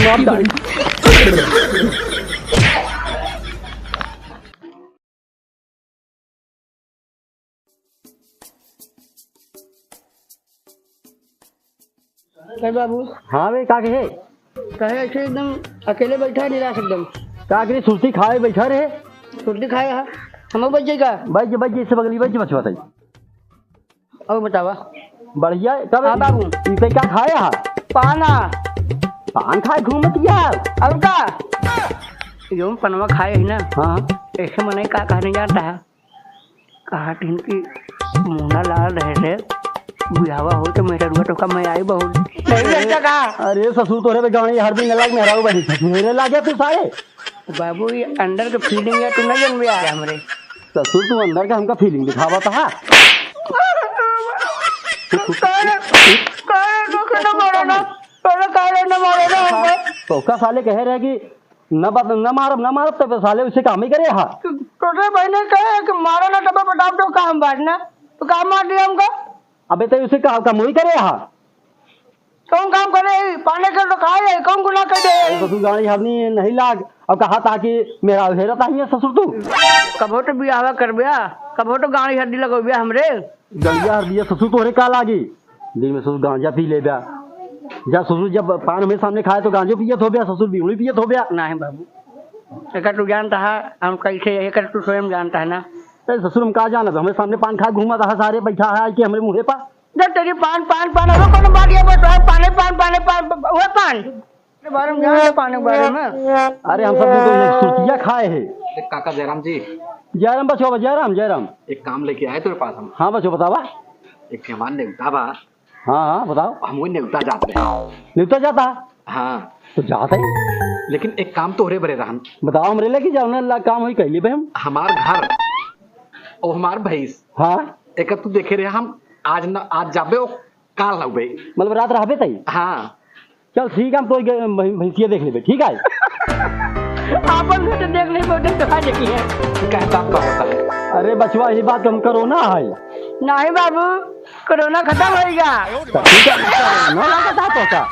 मार डाली। कहे बाबू हाँ बे का कहे कहे ऐसे एकदम अकेले बैठा है निराश एकदम का करे सुर्ती खाए बैठा रहे छुट्टी खाए हा हम बच जाएगा बच इससे बगली बच बचवा और बतावा बढ़िया कब हाँ बाबू इसे क्या खाए हा पाना पान खाए घूमत यार अब का यो पनवा खाए है ना हाँ ऐसे मने का कहने जाता है कहा टीन की मुंडा लाल रहे थे बुढ़ावा हो तो मेरा रुआ तो का मैं आई बहुत नहीं लगता का अरे ससुर तोरे पे गाड़ी हर दिन अलग मेहराऊ बनी मेरे लागे तू सारे बाबू ये अंदर का फीलिंग है तू नहीं जन में आया हमरे ससुर तू अंदर का हमका फीलिंग दिखावा था तो का साले कह रहे कि न मारब तब साले उसे काम ही करे हा छोटे भाई ने कहा कि मारो ना तब बता दो काम बांटना तो काम मार दिया हमका अबे तो उसे काम ही करे हा कौन काम करे पाने के तो खाए कौन गुनाह कर दे तो तू गाड़ी हरनी नहीं लाग अब कहा था कि मेरा हेरत आई है ससुर तू कबो तो बियाह कर बिया कबो तो गाड़ी हड्डी लगो बिया हमरे गंजा हर दिया ससुर तोहरे का लागी दिन में ससुर गांजा पी ले बिया जब ससुर जब पान हमें सामने खाए तो गांजो पियत हो गया ससुर बीड़ी पियत हो गया नहीं बाबू एक तू जानता है हम कैसे एक तू स्वयं जानता है ना ससुर हम कहा जाना हमें सामने पान खा घूमा था सारे बैठा है कि हमारे मुँह पा जब तेरी पान पान पान हो कौन बात ये बता पाने पान पाने पान वो पान के बारे में जान पाने के बारे में अरे हम सब तो सुर्तिया खाए हैं काका जयराम जी जयराम बचो जयराम एक काम लेके आए तेरे पास हम हाँ बचो बतावा एक हमारे नेवता बा हाँ बताओ हम वही नेवता जाते हैं निपटा जाता हाँ तो जाते हैं लेकिन एक काम तो रे बरे रहन बताओ हमरे लेके जाओ ना काम हुई कहली भाई हम हमार घर और हमार भैंस हाँ एक तू देखे रहे हम आज जाबे और काल लगे मतलब रात रहबे तई हाँ चल ठीक है हम तो भैंसिया देख लेबे ठीक है आपन बेटे देख नहीं बेटे तो आ देखी है कहता का होता है अरे बचवा ये बात हम कोरोना है नहीं बाबू कोरोना खत्म हो गया ठीक है ना लगा था तो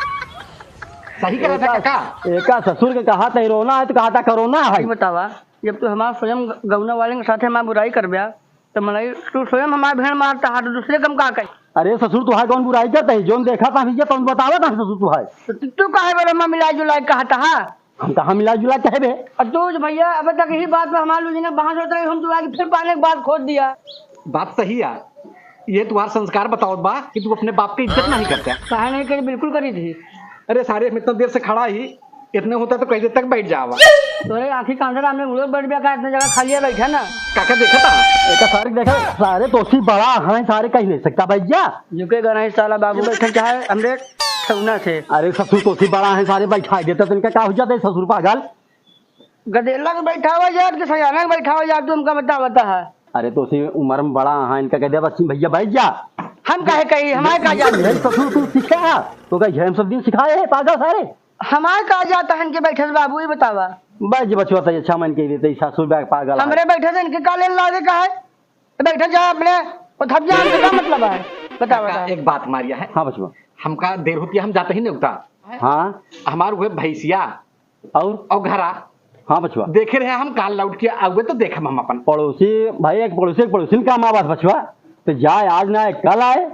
सही कह रहा था काका एका ससुर के कहा था रोना है तो कहा था कोरोना है बतावा जब तू हमारे स्वयं गौना वाले के साथ हमारी बुराई कर बिया तो मलाई तू स्वयं हमारे भेड़ मारता है तो दूसरे कम का कही अरे ससुर तू है कौन बुराई करता है जो देखा था भैया तो बतावा था ससुर तू है तो तू कहे बारे में मिला जुला कहता है हम कहा मिला जुला कहबे और तू भैया अब तक यही बात पे हमारे लोग ने बहस होते रहे हम तू आगे फिर पाने के बाद खोद दिया बात सही है ये तुम्हारा संस्कार बताओ बा कि तू अपने बाप की इज्जत नहीं करता कहा नहीं करी बिल्कुल करी थी अरे सारे इतना देर से खड़ा ही इतने होता तो कैसे तक बैठ जावा तोरे आँखी कांधे हमने मुझे बैठ गया इतने जगह खाली बैठा ना काका देखा था एक सारे देखा सारे दोस्ती बड़ा है सारे कह नहीं सकता भैया झुकेगा नहीं साला बाबू बैठे चाहे हमरे ठगना से अरे ससुर दोस्ती बड़ा है सारे बैठा देते तो इनका क्या हो जाता है ससुर पागल गदेला के बैठा हुआ यार के सयाना के बैठा हुआ यार तू हमका बता है अरे तो उसी उम्र में बड़ा है इनका कह दिया बच्ची भैया बैठ जा हम कहे कही हमारे कहा जाते ससुर तू सिखा तो कह हम सब दिन सिखाए है पागल सारे हमारे कहा जाता है इनके बैठे बाबू ही बतावा बस बचवा तो अच्छा मन के देते ससुर बैग पागल हमरे बैठे थे इनके काले लागे का है बैठे जा अपने थप जा क्या मतलब है बता एक बात मारिया है हाँ बचवा हमका देर होती है हम जाते ही नहीं उठा हाँ हमारे हुए भैंसिया और घरा हाँ बचवा देखे रहे हम काल लौट के आगे तो देखे हम अपन पड़ोसी भाई एक पड़ोसी का माँ बात बचवा तो जाए आज ना कल आए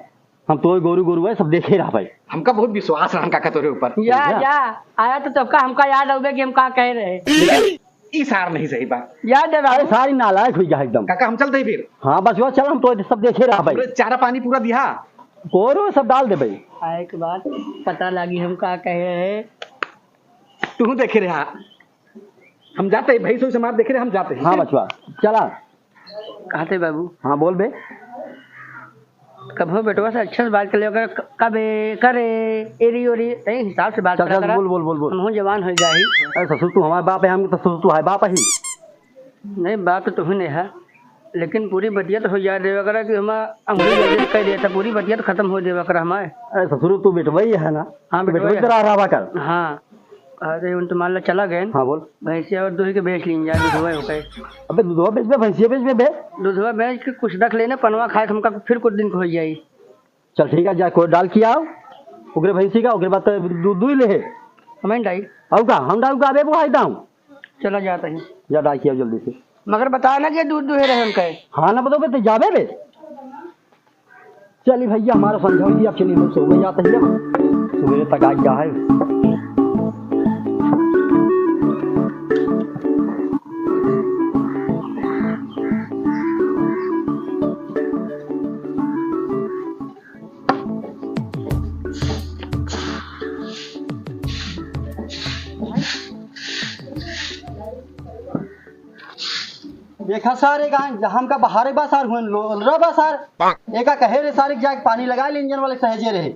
हम तो गोरू है सब देखे रहा भाई हमका बहुत विश्वास रहा काका तोरे ऊपर या आया तो सबका हमका याद होगा कि हम क्या कह रहे ई सार नहीं सही बात याद है अरे सारी नालायक हुई जा एकदम काका हम चलते ही फिर हाँ बचवा चल हम तो सब देखे रहा भाई चारा पानी पूरा दिया गोरू सब डाल दे भाई आए के बाद पता लगी हम क्या कह रहे तू देखे रहा हम जाते भाई सोच समाज देखे रहे हम जाते हैं हाँ बचवा चला कहते बाबू हाँ बोल बे कब हो बेटवा से अच्छा से बात कर लिया कबे करे एरी ओरी हिसाब से बात चल करा बोल हम जवान हो जाही अरे ससुर तू हमारे बाप है हम तो ससुर तू है बाप ही नहीं बात तो तुम्हें नहीं है लेकिन पूरी बतिया तो हो जाए देवा करा कि हम अंगूरी कह दिया था पूरी बतिया तो खत्म हो देवा करा हमारे अरे ससुर तू बेटवई है ना हाँ बेटवई रहा कर हाँ अरे उन तो मान लो चला गए हाँ बोल भैंसिया और दूध के बेच लीन जाए दूधवा हो गए अबे दूधवा बेच में भैंसिया बेच में बे दूधवा बेच के कुछ रख लेना पनवा खाए हमका फिर कुछ दिन हो जाए चल ठीक है जा कोई डाल के आओ उगरे भैंसी का उगरे बाद दूध दूध ले हमें डाई और का हम डाउ का बे बुहाई दाऊ चला जाता है जा डाई किया जल्दी से मगर बता ना कि दूध दुहे रहे उनका हाँ ना बताओ बे तो जाबे बे चली भैया हमारा समझाओ दिया चलिए हम सो गए जाते हैं सवेरे तक आ गया है देखा सारे गाय हम का बहारे बा सार हुन लोलरा बा सार एका कहे रे सारे जाके पानी लगा ले इंजन वाले सहजे रहे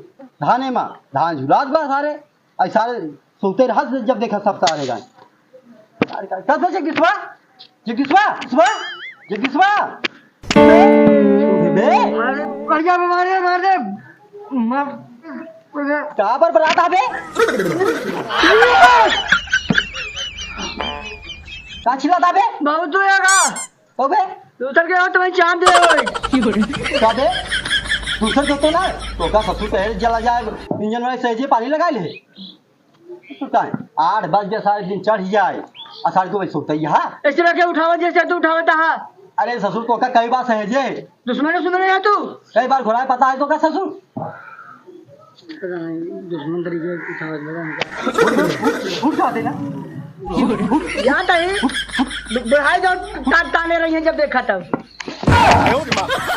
धाने में धान झुलात बा सारे आई सारे सोते रहा जब देखा सब सारे गाय सारे गाय कब से किसवा जगिसवा बे बढ़िया मारे कहां पर बरात आबे का छिला दाबे बहुत दुहेगा तो बे दूसर के हो तुम्हें चांद दे ओए का बे दूसर कहते ना तो का ससुर कहे जला जाए इंजन वाले सहजे पानी लगा ले सुता 8 बजे सारे दिन चढ़ जाए और सारे को सोता यहाँ इस तरह के उठावा जैसे तू उठावता है अरे ससुर तो का कई बार सहजे दुश्मन सुन रहे तू कई बार घुराए पता है तो का ससुर दुश्मन तरीके उठावा उठ जाते ना याद है बढ़ाई जाओ ताने रही है जब देखा तब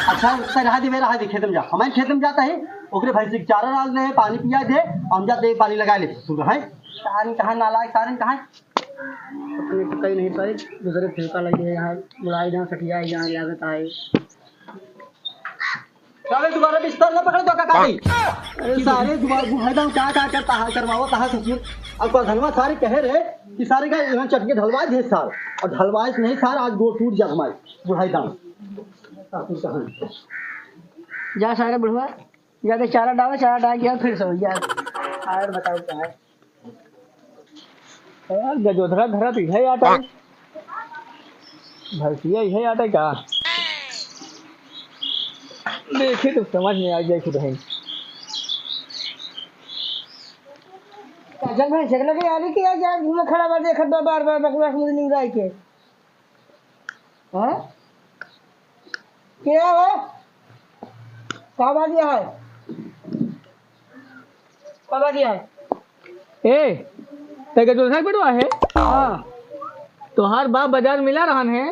अच्छा रहा दे मेरा खेत में जा हमारे खेत में जाता है ओकरे भैंस के चारा डाल रहे पानी पिया दे हम जाते पानी लगा ले ससुर है कहाँ नाला है कारण कहाँ अपने को कहीं नहीं पाए दूसरे फिरका लगे यहाँ बुलाई जहाँ सटिया यहाँ लागत आए सारे दोबारा बिस्तर न पकड़ दो का काटी अरे सारे दोबारा गुहादा क्या करता है करवाओ कहा ससुर अब को धनवा सारे कह रहे कि सारे का यहाँ चटके ढलवा दे सार और ढलवाए नहीं सार आज गोड़ टूट जा हमारे बुढ़ाई दाम जा सारे बुढ़वा जाते चारा डाल गया फिर सो यार और बताओ क्या है यार गजोधरा धरा तो है आता है भरसिया है आता है का देखे तो समझ में आ जाए कि बहन जब मैं झगड़ा के आने की जा घूम खड़ा बार देखा दो बार बकवास मुझे नहीं रहा के हां क्या है का बादिया है का बादिया है ए ते गजोधरा बेटवा है हां तोहार बाप बाजार मिला रहन है